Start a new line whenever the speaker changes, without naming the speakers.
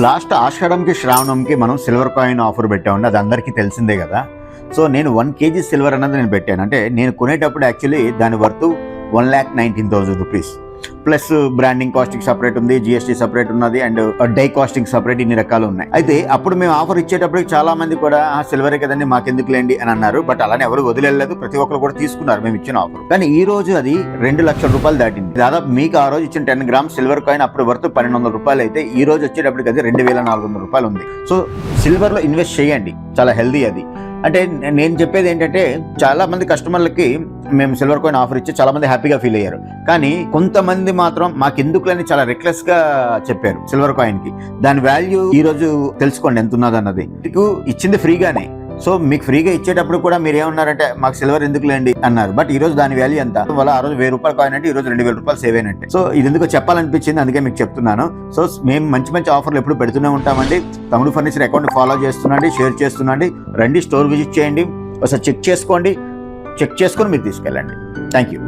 Last ఆషాఢంకి శ్రావణంకి మనం silver coin offer పెట్టామండి, అది అందరికీ తెలిసిందే కదా. సో నేను 1 kg సిల్వర్ అన్నది నేను పెట్టాను. అంటే నేను కొనేటప్పుడు యాక్చువల్లీ దాని worth 1,19,000 rupees plus branding costing separate ఉంది, జిఎస్టీ సపరేట్ ఉన్నది, అండ్ డై కాస్టింగ్ సపరేట్, ఇన్ని రకాలు ఉన్నాయి. అయితే అప్పుడు మేము ఆఫర్ ఇచ్చేటప్పుడు చాలా మంది కూడా సిల్వరే కదండి మాకెందుకు లేండి అని అన్నారు. బట్ అలానే ఎవరు వదిలేదు, ప్రతి ఒక్కరు కూడా తీసుకున్నారు మేము ఇచ్చిన ఆఫర్. కానీ ఈ రోజు అది 2 లక్షల రూపాయలు దాటింది. దాదాపు మీకు ఆ రోజు ఇచ్చిన 10 గ్రామ్స్ సిల్వర్ కాయిన్ అప్పుడు వర్త్ 1,200 రూపాయలు అయితే ఈ రోజు వచ్చేటప్పటికి అది 2,400 రూపాయలు ఉంది. సో సిల్వర్ లో ఇన్వెస్ట్ చేయండి, చాలా హెల్దీ అది. అంటే నేను చెప్పేది ఏంటంటే చాలా మంది కస్టమర్లకి మేము సిల్వర్ కాయిన్ ఆఫర్ ఇచ్చి చాలా మంది హ్యాపీగా ఫీల్ అయ్యారు. కానీ కొంతమంది మాత్రం మాకెందుకులని చాలా రెక్లెస్ గా చెప్పారు సిల్వర్ కాయిన్ కి. దాని వాల్యూ ఈ రోజు తెలుసుకోండి ఎంత ఉన్నది అన్నది. మీకు ఇచ్చింది ఫ్రీగానే. సో మీకు ఫ్రీగా ఇచ్చేటప్పుడు కూడా మీరు ఏమన్నారంటే మాకు సిల్వర్ ఎందుకు లేండి అన్నారు. బట్ ఈ రోజు దాని వాల్యూ ఎంత వల్ల ఆ రోజు 1,000 రూపాయలు కాయిన్ అంటే ఈ రోజు 2,000 రూపాయలు సేవ్ అయినట్టే. సో ఇది ఎందుకు చెప్పాలనిపించింది, అందుకే మీకు చెప్తున్నాను. సో మేము మంచి మంచి ఆఫర్లు ఎప్పుడు పెడుతూనే ఉంటామండి. తమ్ముడు ఫర్నిచర్ అకౌంట్ ఫాలో చేస్తుండండి, షేర్ చేస్తుండండి, రండి స్టోర్ విజిట్ చేయండి, ఒకసారి చెక్ చేసుకోండి, చెక్ చేసుకొని మీరు తీసుకెళ్ళండి. Thank you.